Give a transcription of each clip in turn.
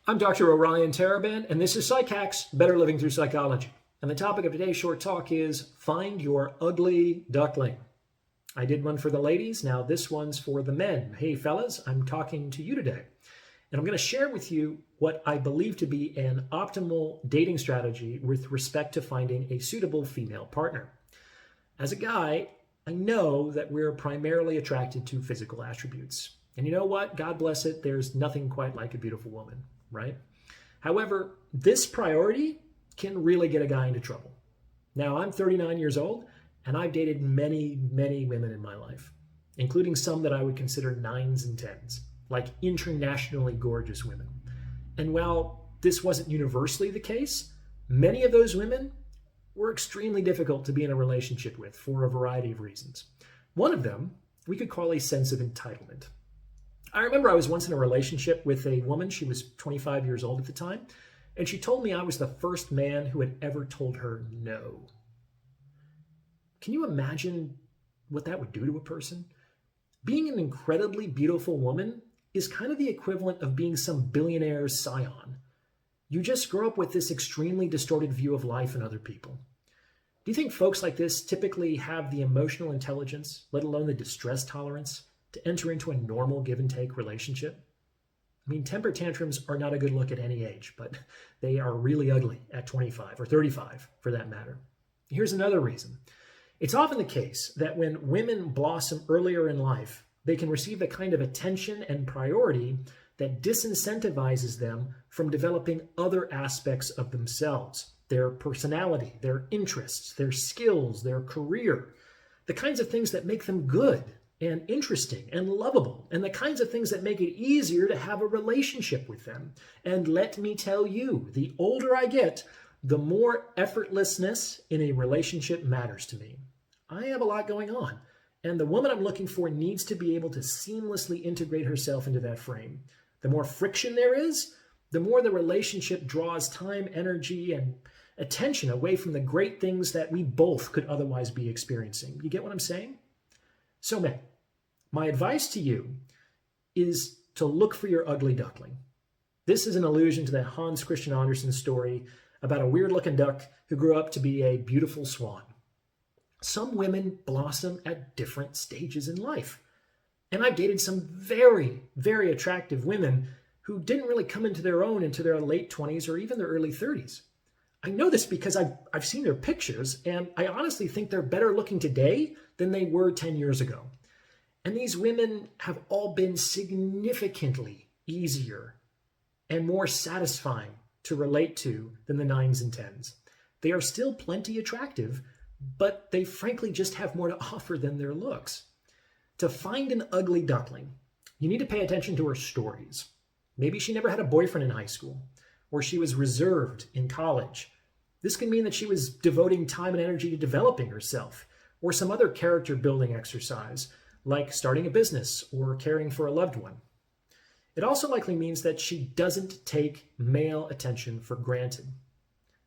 I'm Dr. Orion Taraban, and this is Psych Hacks, Better Living Through Psychology. And the topic of today's short talk is Find Your Ugly Duckling. I did one for the ladies, now this one's for the men. Hey fellas, I'm talking to you today. And I'm going to share with you what I believe to be an optimal dating strategy with respect to finding a suitable female partner. As a guy, I know that we're primarily attracted to physical attributes. And you know what? God bless it, there's nothing quite like a beautiful woman, right? However, this priority can really get a guy into trouble. Now, I'm 39 years old, and I've dated many, many women in my life, including some that I would consider 9s and 10s, like internationally gorgeous women. And while this wasn't universally the case, many of those women were extremely difficult to be in a relationship with for a variety of reasons. One of them we could call a sense of entitlement. I remember I was once in a relationship with a woman. She was 25 years old at the time, and she told me I was the first man who had ever told her no. Can you imagine what that would do to a person? Being an incredibly beautiful woman is kind of the equivalent of being some billionaire's scion. You just grow up with this extremely distorted view of life and other people. Do you think folks like this typically have the emotional intelligence, let alone the distress tolerance, to enter into a normal give and take relationship? I mean, temper tantrums are not a good look at any age, but they are really ugly at 25 or 35 for that matter. Here's another reason. It's often the case that when women blossom earlier in life, they can receive the kind of attention and priority that disincentivizes them from developing other aspects of themselves, their personality, their interests, their skills, their career, the kinds of things that make them good and interesting and lovable, and the kinds of things that make it easier to have a relationship with them. And let me tell you, the older I get, the more effortlessness in a relationship matters to me. I have a lot going on, and the woman I'm looking for needs to be able to seamlessly integrate herself into that frame. The more friction there is, the more the relationship draws time, energy, and attention away from the great things that we both could otherwise be experiencing. You get what I'm saying? So men, my advice to you is to look for your ugly duckling. This is an allusion to that Hans Christian Andersen story about a weird-looking duck who grew up to be a beautiful swan. Some women blossom at different stages in life. And I've dated some very, very attractive women who didn't really come into their own into their late 20s or even their early 30s. I know this because I've seen their pictures, and I honestly think they're better looking today than they were 10 years ago. And these women have all been significantly easier and more satisfying to relate to than the 9s and 10s. They are still plenty attractive, but they frankly just have more to offer than their looks. To find an ugly duckling, you need to pay attention to her stories. Maybe she never had a boyfriend in high school, or she was reserved in college. This can mean that she was devoting time and energy to developing herself, or some other character building exercise, like starting a business or caring for a loved one. It also likely means that she doesn't take male attention for granted.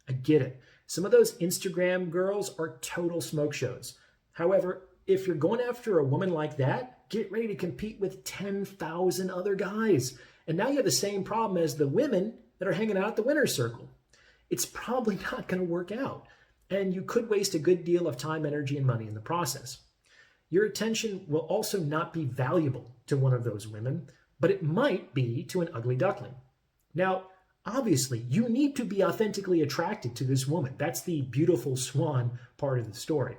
I get it. Some of those Instagram girls are total smoke shows. However, if you're going after a woman like that, get ready to compete with 10,000 other guys. And now you have the same problem as the women that are hanging out at the winner's circle. It's probably not going to work out. And you could waste a good deal of time, energy, and money in the process. Your attention will also not be valuable to one of those women, but it might be to an ugly duckling. Now, obviously, you need to be authentically attracted to this woman. That's the beautiful swan part of the story.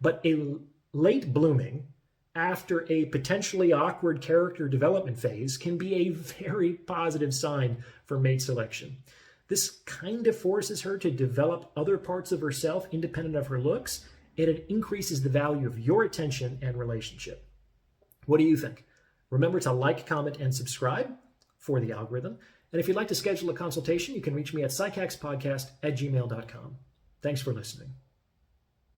But a late blooming, after a potentially awkward character development phase, can be a very positive sign for mate selection. This kind of forces her to develop other parts of herself independent of her looks, and it increases the value of your attention and relationship. What do you think? Remember to like, comment, and subscribe for the algorithm. And if you'd like to schedule a consultation, you can reach me at psychhackspodcast@gmail.com. Thanks for listening.